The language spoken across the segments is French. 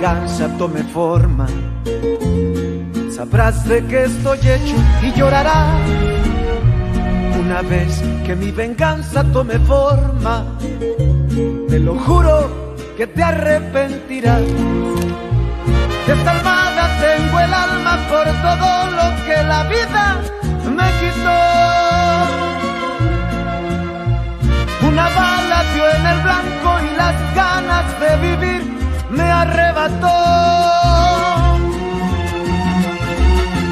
venganza tome forma, sabrás de qué estoy hecho y llorarás. Una vez que mi venganza tome forma, te lo juro que te arrepentirás. De esta almohada tengo el alma por todo lo que la vida me quitó. Una bala dio en el blanco y las ganas de vivir me arrebató.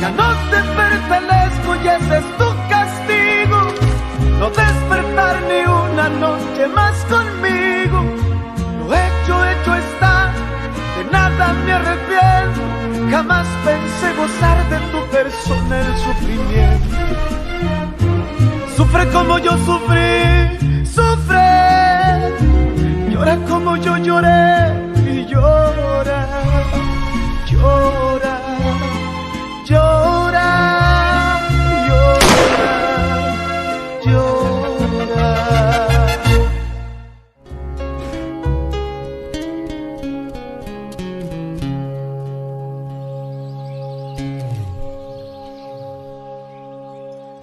Ya no te pertenezco y ese es tu castigo, no despertar ni una noche más conmigo. Lo hecho está, de nada me arrepiento. Jamás pensé gozar de tu persona el sufrimiento. Sufre como yo sufrí, sufre. Llora como yo lloré y llora, llora, llora, llora, llora.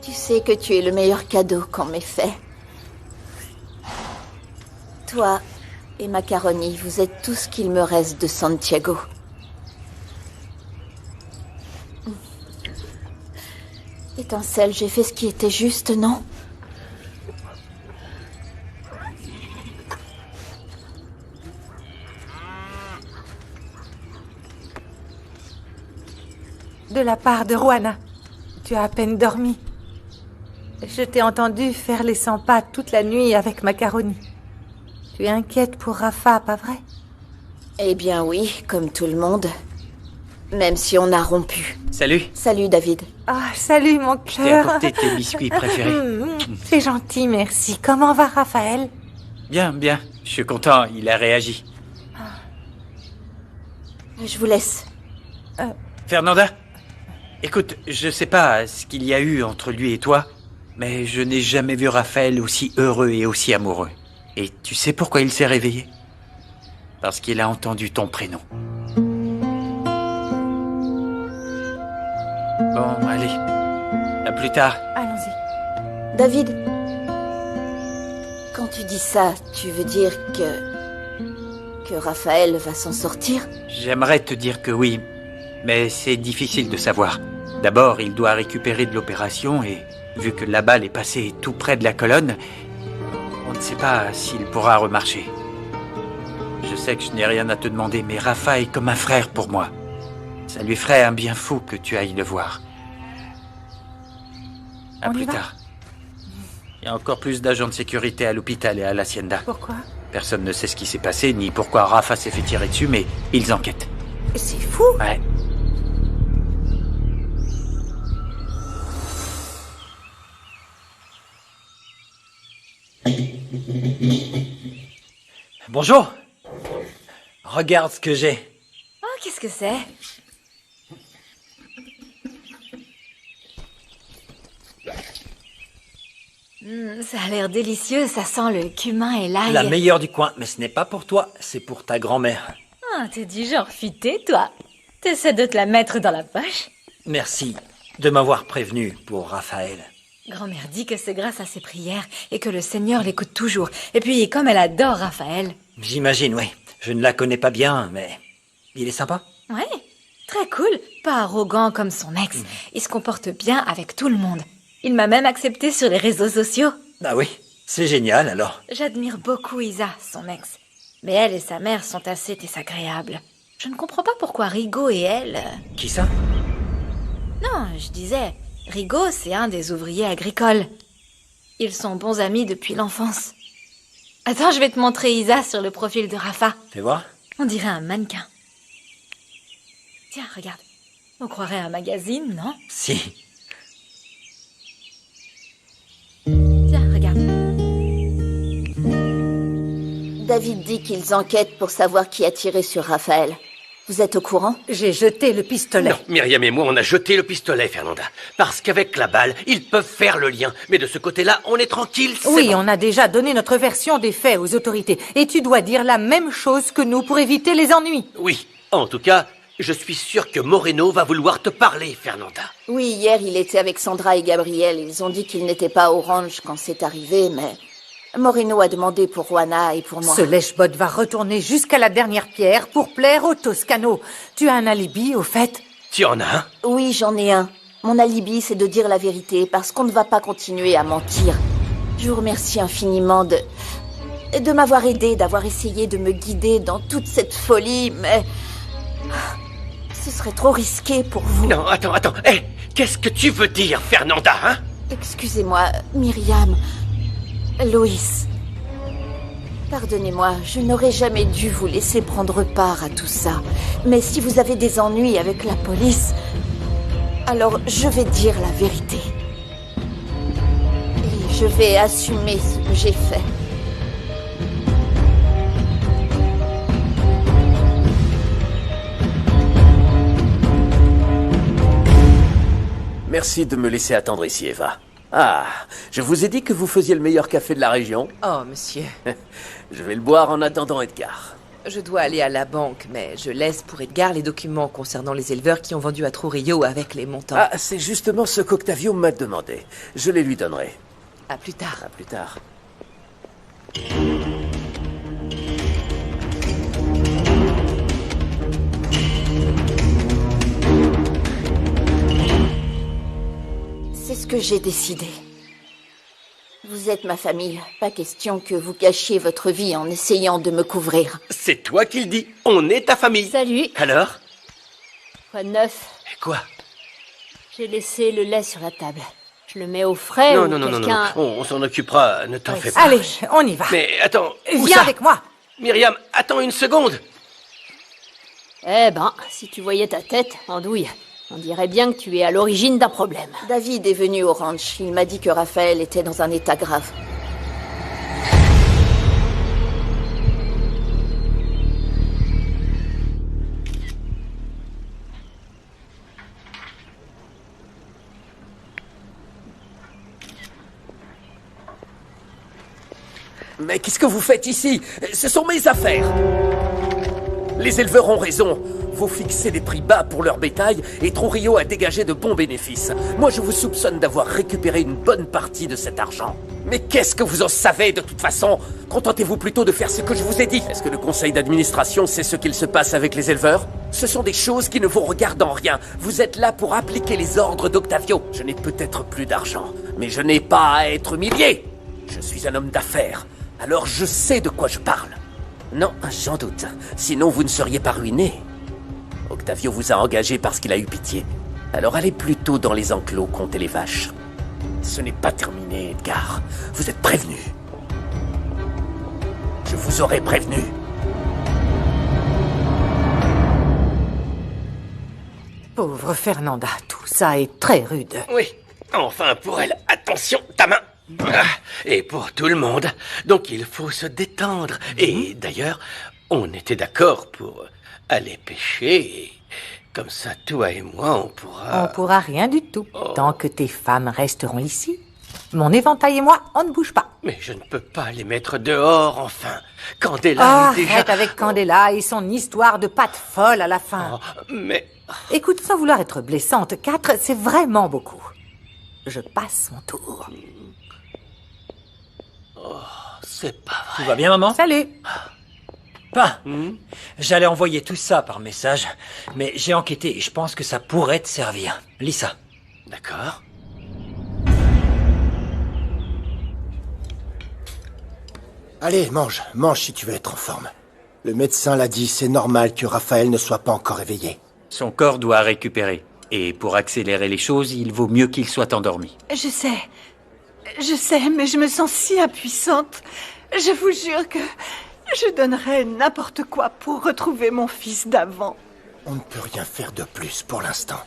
Tu sais que tu es le meilleur cadeau qu'on m'ait fait. Toi et Macaroni, vous êtes tout ce qu'il me reste de Santiago. Étincelle, j'ai fait ce qui était juste, non? De la part de Juana. Tu as à peine dormi. Je t'ai entendu faire les 100 pas toute la nuit avec Macaroni. Tu es inquiète pour Rafa, pas vrai? Eh bien oui, comme tout le monde. Même si on a rompu. Salut. Salut, David. Ah, salut, mon Je t'ai cœur. apporté tes biscuits préférés. C'est gentil, merci. Comment va Raphaël? Bien, bien. Je suis content, il a réagi. Je vous laisse. Fernanda, écoute, je sais pas ce qu'il y a eu entre lui et toi, mais je n'ai jamais vu Raphaël aussi heureux et aussi amoureux. Et tu sais pourquoi il s'est réveillé? Parce qu'il a entendu ton prénom. Bon, allez. À plus tard. Allons-y. David, quand tu dis ça, tu veux dire que Raphaël va s'en sortir? J'aimerais te dire que oui, mais c'est difficile de savoir. D'abord, il doit récupérer de l'opération et, vu que la balle est passée tout près de la colonne, on ne sait pas s'il pourra remarcher. Je sais que je n'ai rien à te demander, mais Rafa est comme un frère pour moi. Ça lui ferait un bien fou que tu ailles le voir. À plus tard. Il y a encore plus d'agents de sécurité à l'hôpital et à l'hacienda. Pourquoi? Personne ne sait ce qui s'est passé, ni pourquoi Rafa s'est fait tirer dessus, mais ils enquêtent. C'est fou. Ouais. Bonjour. Regarde ce que j'ai. Oh, qu'est-ce que c'est? Ça a l'air délicieux, ça sent le cumin et l'ail. La meilleure du coin, mais ce n'est pas pour toi, c'est pour ta grand-mère. Ah, t'es du genre futé, toi. T'essaies de te la mettre dans la poche. Merci de m'avoir prévenu pour Raphaël. Grand-mère dit que c'est grâce à ses prières et que le Seigneur l'écoute toujours. Et puis, comme elle adore Raphaël. J'imagine, oui. Je ne la connais pas bien, mais il est sympa. Ouais, très cool. Pas arrogant comme son ex. Il se comporte bien avec tout le monde. Il m'a même accepté sur les réseaux sociaux. Ah oui, c'est génial alors. J'admire beaucoup Isa, son ex. Mais elle et sa mère sont assez désagréables. Je ne comprends pas pourquoi Rigaud et elle... Qui ça? Non, je disais, Rigaud, c'est un des ouvriers agricoles. Ils sont bons amis depuis l'enfance. Attends, je vais te montrer Isa sur le profil de Rafa. Fais voir. On dirait un mannequin. Tiens, regarde. On croirait un magazine, non? Si. Tiens, regarde. David dit qu'ils enquêtent pour savoir qui a tiré sur Raphaël. Vous êtes au courant? J'ai jeté le pistolet. Non, Myriam et moi, on a jeté le pistolet, Fernanda. Parce qu'avec la balle, ils peuvent faire le lien. Mais de ce côté-là, on est tranquille, c'est Oui, bon. on a déjà donné notre version des faits aux autorités. Et tu dois dire la même chose que nous pour éviter les ennuis. Oui, En tout cas, je suis sûr que Moreno va vouloir te parler, Fernanda. Oui, hier, il était avec Sandra et Gabriel. Ils ont dit qu'il n'était pas au ranch quand c'est arrivé, mais Moreno a demandé pour Juana et pour moi. Ce lèche-botte va retourner jusqu'à la dernière pierre pour plaire au Toscano. Tu as un alibi, au fait? Tu en as un? Oui, j'en ai un. Mon alibi, c'est de dire la vérité, parce qu'on ne va pas continuer à mentir. Je vous remercie infiniment de m'avoir aidé, d'avoir essayé de me guider dans toute cette folie, mais ce serait trop risqué pour vous. Non, attends. Hé, qu'est-ce que tu veux dire, Fernanda, hein? Excusez-moi, Myriam, Loïs. Pardonnez-moi, je n'aurais jamais dû vous laisser prendre part à tout ça. Mais si vous avez des ennuis avec la police, alors je vais dire la vérité. Et je vais assumer ce que j'ai fait. Merci de me laisser attendre ici, Eva. Ah, je vous ai dit que vous faisiez le meilleur café de la région. Oh, monsieur. Je vais le boire en attendant Edgar. Je dois aller à la banque, mais je laisse pour Edgar les documents concernant les éleveurs qui ont vendu à Trujillo avec les montants. Ah, c'est justement ce qu'Octavio m'a demandé. Je les lui donnerai. À plus tard. À plus tard. C'est ce que j'ai décidé. Vous êtes ma famille. Pas question que vous cachiez votre vie en essayant de me couvrir. C'est toi qui le dis. On est ta famille. Salut. Alors? Quoi de neuf? Et quoi? J'ai laissé le lait sur la table. Je le mets au frais Non, ou non, quelqu'un... on s'en occupera, ne t'en fais pas. Allez, on y va. Mais attends, où Viens ça? avec moi. Myriam, attends une seconde. Eh ben, si tu voyais ta tête, andouille, on dirait bien que tu es à l'origine d'un problème. David est venu au ranch. Il m'a dit que Raphaël était dans un état grave. Mais qu'est-ce que vous faites ici? Ce sont mes affaires. Les éleveurs ont raison. Faut fixer des prix bas pour leur bétail et Trujillo a dégagé de bons bénéfices. Moi, je vous soupçonne d'avoir récupéré une bonne partie de cet argent. Mais qu'est-ce que vous en savez de toute façon? Contentez-vous plutôt de faire ce que je vous ai dit. Est-ce que le conseil d'administration sait ce qu'il se passe avec les éleveurs? Ce sont des choses qui ne vous regardent en rien. Vous êtes là pour appliquer les ordres d'Octavio. Je n'ai peut-être plus d'argent, mais je n'ai pas à être humilié. Je suis un homme d'affaires. Alors je sais de quoi je parle. Non, j'en doute. Sinon, vous ne seriez pas ruiné. Octavio vous a engagé parce qu'il a eu pitié. Alors allez plutôt dans les enclos compter les vaches. Ce n'est pas terminé, Edgar. Vous êtes prévenu. Je vous aurais prévenu. Pauvre Fernanda, tout ça est très rude. Oui, enfin pour elle. Attention, ta main. Ah, et pour tout le monde. Donc il faut se détendre. Et d'ailleurs, on était d'accord pour aller pêcher. Et comme ça, toi et moi, on pourra... On pourra rien du tout, tant que tes femmes resteront ici. Mon éventail et moi, on ne bouge pas. Mais je ne peux pas les mettre dehors, enfin. Candela est déjà... Arrête avec Candela et son histoire de patte folle à la fin. Oh, mais... Écoute, sans vouloir être blessante, 4, c'est vraiment beaucoup. Je passe mon tour. C'est pas vrai. Tout va bien, maman? Salut. Pas. J'allais envoyer tout ça par message, mais j'ai enquêté et je pense que ça pourrait te servir. Lis ça. D'accord. Allez, mange si tu veux être en forme. Le médecin l'a dit, c'est normal que Raphaël ne soit pas encore éveillé. Son corps doit récupérer. Et pour accélérer les choses, il vaut mieux qu'il soit endormi. Je sais, mais je me sens si impuissante. Je vous jure que je donnerais n'importe quoi pour retrouver mon fils d'avant. On ne peut rien faire de plus pour l'instant.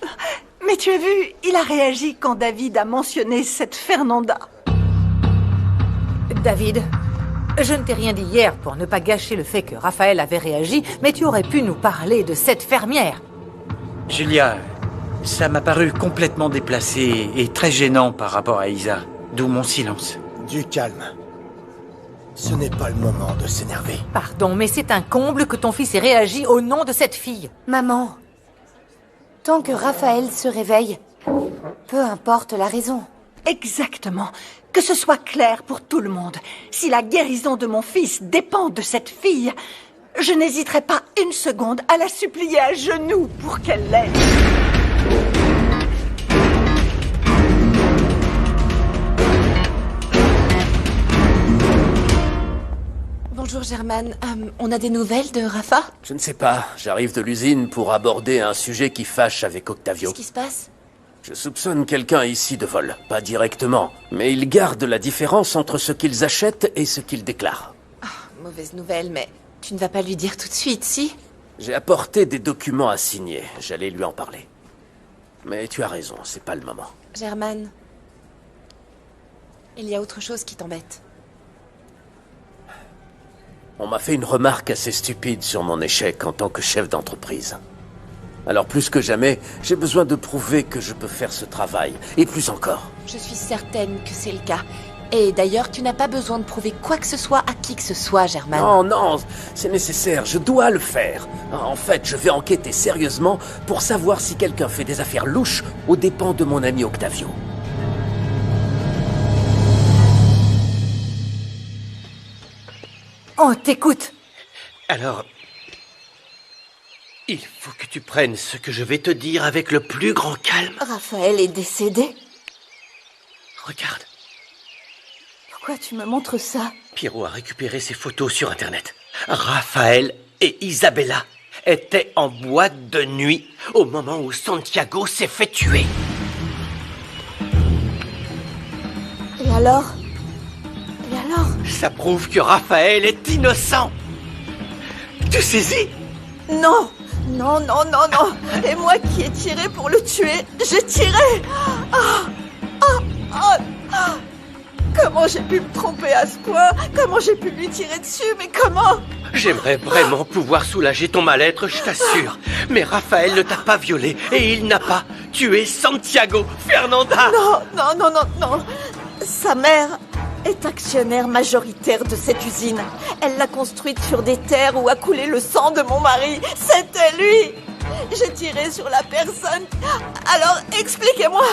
Mais tu as vu, il a réagi quand David a mentionné cette Fernanda. David, je ne t'ai rien dit hier pour ne pas gâcher le fait que Raphaël avait réagi, mais tu aurais pu nous parler de cette fermière. Julia, ça m'a paru complètement déplacé et très gênant par rapport à Isa. D'où mon silence. Du calme. Ce n'est pas le moment de s'énerver. Pardon, mais c'est un comble que ton fils ait réagi au nom de cette fille. Maman, tant que Raphaël se réveille, peu importe la raison. Exactement. Que ce soit clair pour tout le monde. Si la guérison de mon fils dépend de cette fille, je n'hésiterai pas une seconde à la supplier à genoux pour qu'elle l'aide. Bonjour Germaine, on a des nouvelles de Rafa? Je ne sais pas, j'arrive de l'usine pour aborder un sujet qui fâche avec Octavio. Qu'est-ce qui se passe? Je soupçonne quelqu'un ici de vol, pas directement, mais ils gardent la différence entre ce qu'ils achètent et ce qu'ils déclarent. Mauvaise nouvelle, mais tu ne vas pas lui dire tout de suite, si? J'ai apporté des documents à signer, j'allais lui en parler. Mais tu as raison, c'est pas le moment. Germaine, il y a autre chose qui t'embête. On m'a fait une remarque assez stupide sur mon échec en tant que chef d'entreprise. Alors plus que jamais, j'ai besoin de prouver que je peux faire ce travail, et plus encore. Je suis certaine que c'est le cas. Et d'ailleurs, tu n'as pas besoin de prouver quoi que ce soit à qui que ce soit, Germaine. Non, non, c'est nécessaire, je dois le faire. En fait, je vais enquêter sérieusement pour savoir si quelqu'un fait des affaires louches aux dépens de mon ami Octavio. On t'écoute. Alors, il faut que tu prennes ce que je vais te dire avec le plus grand calme. Raphaël est décédé. Regarde. Pourquoi tu me montres ça? Pierrot a récupéré ses photos sur Internet. Raphaël et Isabella étaient en boîte de nuit au moment où Santiago s'est fait tuer. Et alors? Ça prouve que Raphaël est innocent. Tu saisis? Non! Non, non, non, non! Et moi qui ai tiré pour le tuer, j'ai tiré! Comment j'ai pu me tromper à ce point? Comment j'ai pu lui tirer dessus? Mais comment? J'aimerais vraiment pouvoir soulager ton mal-être, je t'assure. Mais Raphaël ne t'a pas violé et il n'a pas tué Santiago, Fernanda! Non, non, non, non, non! Sa mère est actionnaire majoritaire de cette usine. Elle l'a construite sur des terres où a coulé le sang de mon mari. C'était lui! J'ai tiré sur la personne. Alors, expliquez-moi!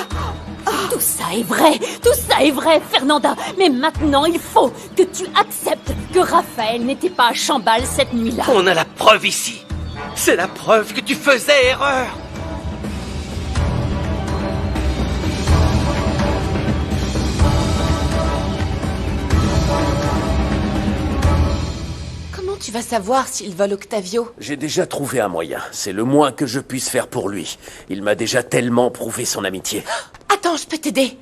Tout ça est vrai, Fernanda. Mais maintenant, il faut que tu acceptes que Raphaël n'était pas à Chambal cette nuit-là. On a la preuve ici. C'est la preuve que tu faisais erreur. Comment tu vas savoir s'il vole Octavio? J'ai déjà trouvé un moyen, c'est le moins que je puisse faire pour lui. Il m'a déjà tellement prouvé son amitié. Attends, je peux t'aider.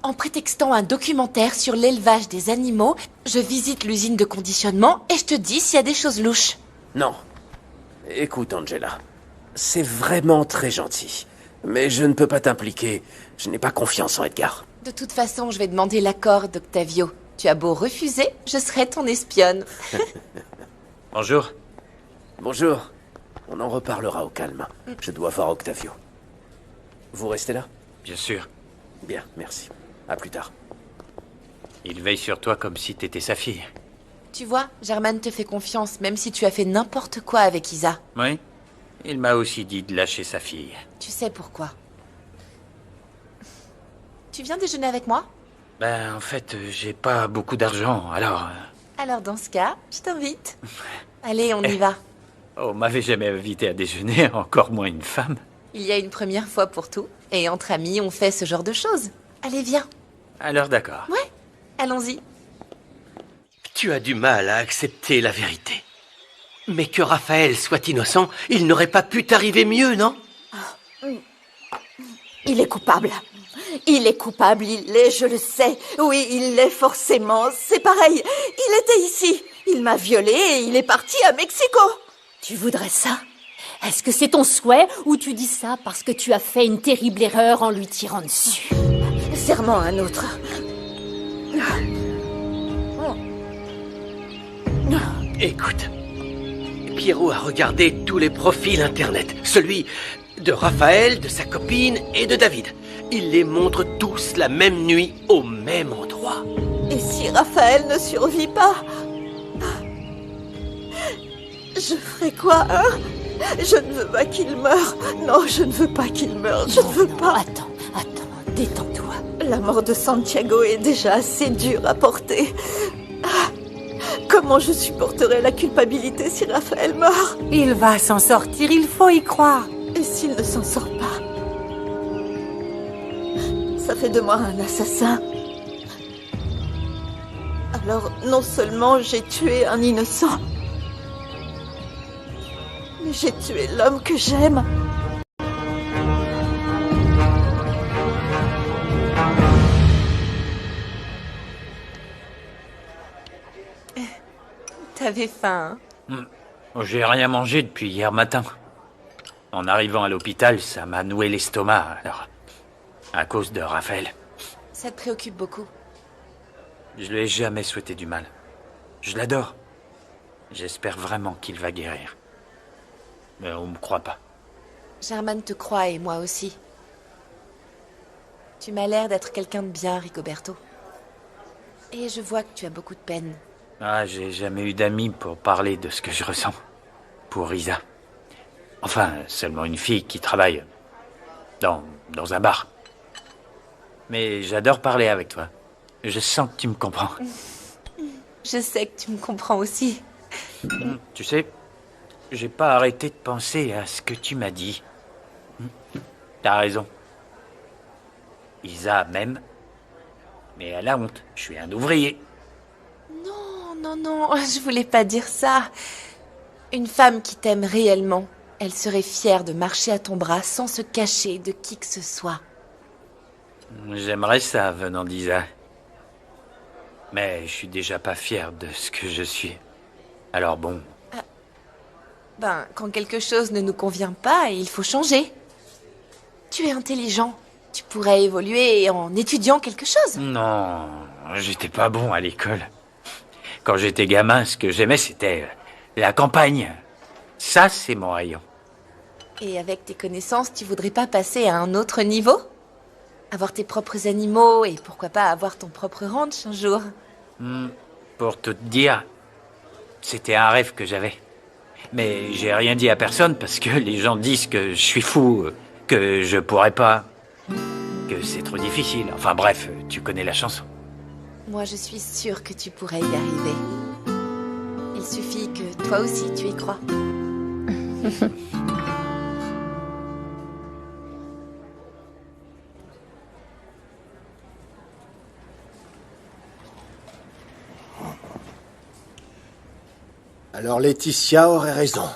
En prétextant un documentaire sur l'élevage des animaux, je visite l'usine de conditionnement et je te dis s'il y a des choses louches. Non. Écoute, Angela, c'est vraiment très gentil. Mais je ne peux pas t'impliquer. Je n'ai pas confiance en Edgar. De toute façon, je vais demander l'accord d'Octavio. Tu as beau refuser, je serai ton espionne. Bonjour. Bonjour. On en reparlera au calme. Je dois voir Octavio. Vous restez là? Bien sûr. Bien, merci. À plus tard. Il veille sur toi comme si t'étais sa fille. Tu vois, Germaine te fait confiance, même si tu as fait n'importe quoi avec Isa. Oui. Il m'a aussi dit de lâcher sa fille. Tu sais pourquoi. Tu viens déjeuner avec moi? Ben, en fait, j'ai pas beaucoup d'argent, alors... Alors dans ce cas, je t'invite. Allez, on y va. On m'avait jamais invité à déjeuner, encore moins une femme. Il y a une première fois pour tout. Et entre amis, on fait ce genre de choses. Allez, viens. Alors d'accord. Ouais, allons-y. Tu as du mal à accepter la vérité. Mais que Raphaël soit innocent, il n'aurait pas pu t'arriver mieux, non? Il est coupable. Il est coupable, il l'est, je le sais. Oui, il l'est forcément. C'est pareil. Il était ici. Il m'a violée et il est parti à Mexico. Tu voudrais ça? Est-ce que c'est ton souhait ou tu dis ça parce que tu as fait une terrible erreur en lui tirant dessus? Serment à un autre. Écoute, Pierrot a regardé tous les profils Internet. Celui de Raphaël, de sa copine et de David. Il les montre tous la même nuit au même endroit. Et si Raphaël ne survit pas, je ferai quoi, hein? Je ne veux pas qu'il meure. Non, je ne veux pas qu'il meure. Je ne veux pas. Attends, détends-toi. La mort de Santiago est déjà assez dure à porter. Comment je supporterai la culpabilité si Raphaël meurt? Il va s'en sortir, il faut y croire. Et s'il ne s'en sort pas? Ça fait de moi un assassin. Alors, non seulement j'ai tué un innocent, mais j'ai tué l'homme que j'aime. T'avais faim, hein? J'ai rien mangé depuis hier matin. En arrivant à l'hôpital, ça m'a noué l'estomac, alors... à cause de Raphaël. Ça te préoccupe beaucoup. Je lui ai jamais souhaité du mal. Je l'adore. J'espère vraiment qu'il va guérir. Mais on me croit pas. Germaine te croit et moi aussi. Tu m'as l'air d'être quelqu'un de bien, Rigoberto. Et je vois que tu as beaucoup de peine. Ah, j'ai jamais eu d'amis pour parler de ce que je ressens. Pour Isa. Enfin, seulement une fille qui travaille dans un bar. Mais j'adore parler avec toi. Je sens que tu me comprends. Je sais que tu me comprends aussi. Tu sais, j'ai pas arrêté de penser à ce que tu m'as dit. T'as raison. Isa m'aime, mais elle a honte. Je suis un ouvrier. Non, je voulais pas dire ça. Une femme qui t'aime réellement, elle serait fière de marcher à ton bras sans se cacher de qui que ce soit. J'aimerais ça venant d'Isa. Mais je suis déjà pas fier de ce que je suis. Alors bon. Quand quelque chose ne nous convient pas, il faut changer. Tu es intelligent. Tu pourrais évoluer en étudiant quelque chose. Non, j'étais pas bon à l'école. Quand j'étais gamin, ce que j'aimais, c'était la campagne. Ça, c'est mon rayon. Et avec tes connaissances, tu voudrais pas passer à un autre niveau? Avoir tes propres animaux et pourquoi pas avoir ton propre ranch un jour? Pour tout te dire, c'était un rêve que j'avais. Mais j'ai rien dit à personne parce que les gens disent que je suis fou, que je pourrais pas, que c'est trop difficile. Enfin bref, tu connais la chanson. Moi, je suis sûre que tu pourrais y arriver. Il suffit que toi aussi tu y crois. Alors Laetitia aurait raison.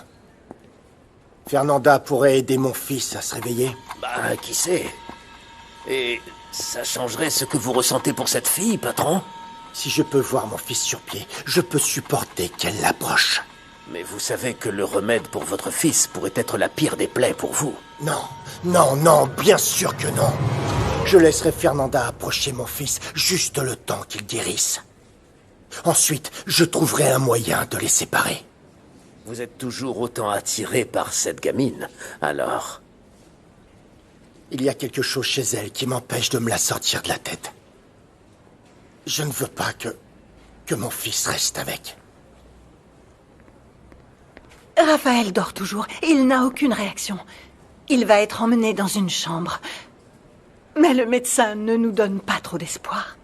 Fernanda pourrait aider mon fils à se réveiller. Qui sait? Et ça changerait ce que vous ressentez pour cette fille, patron? Si je peux voir mon fils sur pied, je peux supporter qu'elle l'approche. Mais vous savez que le remède pour votre fils pourrait être la pire des plaies pour vous. Non, bien sûr que non. Je laisserai Fernanda approcher mon fils juste le temps qu'il guérisse. Ensuite, je trouverai un moyen de les séparer. Vous êtes toujours autant attiré par cette gamine, alors... Il y a quelque chose chez elle qui m'empêche de me la sortir de la tête. Je ne veux pas que mon fils reste avec. Raphaël dort toujours. Il n'a aucune réaction. Il va être emmené dans une chambre. Mais le médecin ne nous donne pas trop d'espoir.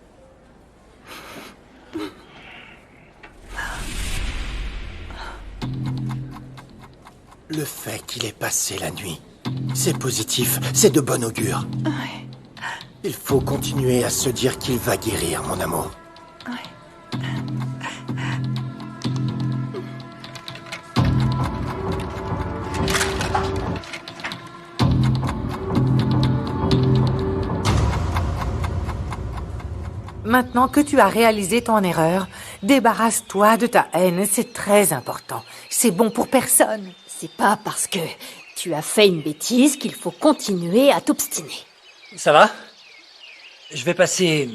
Le fait qu'il ait passé la nuit, c'est positif, c'est de bon augure. Ouais. Il faut continuer à se dire qu'il va guérir, mon amour. Ouais. Maintenant que tu as réalisé ton erreur, débarrasse-toi de ta haine, c'est très important. C'est bon pour personne. C'est pas parce que tu as fait une bêtise qu'il faut continuer à t'obstiner. Ça va? Je vais passer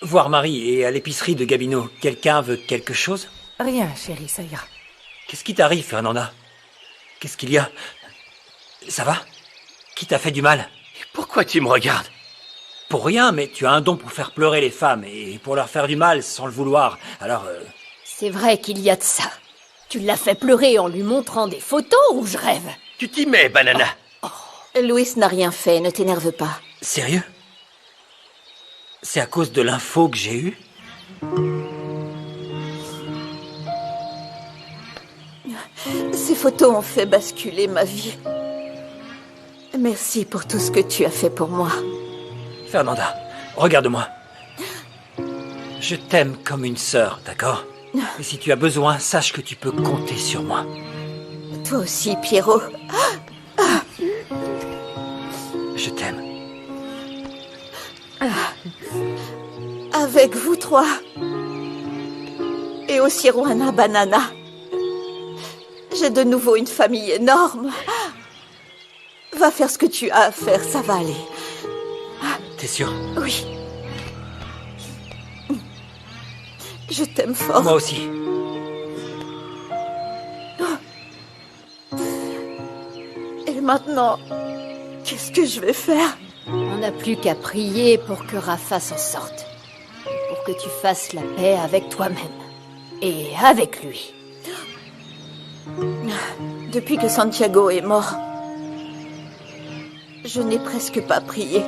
voir Marie et à l'épicerie de Gabino. Quelqu'un veut quelque chose? Rien, chérie, ça ira. Qu'est-ce qui t'arrive, Fernanda? Qu'est-ce qu'il y a? Ça va? Qui t'a fait du mal? Pourquoi tu me regardes? pour rien, mais tu as un don pour faire pleurer les femmes et pour leur faire du mal sans le vouloir. Alors, C'est vrai qu'il y a de ça. Tu l'as fait pleurer en lui montrant des photos ou je rêve? Tu t'y mets, Banana. Louis n'a rien fait, ne t'énerve pas. sérieux? C'est à cause de l'info que j'ai eue? Ces photos ont fait basculer ma vie. Merci pour tout ce que tu as fait pour moi. Fernanda, regarde-moi. Je t'aime comme une sœur, d'accord? Et si tu as besoin, sache que tu peux compter sur moi. Toi aussi, Pierrot. Je t'aime. Avec vous trois. Et aussi Roana Banana. J'ai de nouveau une famille énorme. Va faire ce que tu as à faire, ça va aller. T'es sûr? Oui. Je t'aime fort. Moi aussi. Et maintenant, qu'est-ce que je vais faire? On n'a plus qu'à prier pour que Rafa s'en sorte. Pour que tu fasses la paix avec toi-même. Et avec lui. Depuis que Santiago est mort, je n'ai presque pas prié.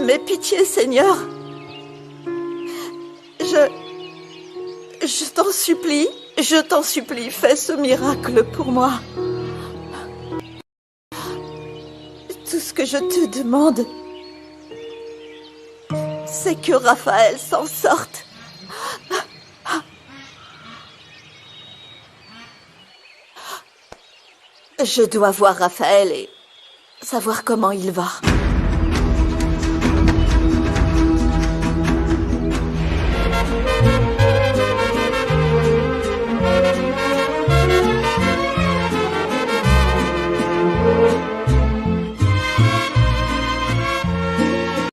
Mais pitié, Seigneur. Je t'en supplie, fais ce miracle pour moi. Tout ce que je te demande, c'est que Raphaël s'en sorte. Je dois voir Raphaël et savoir comment il va.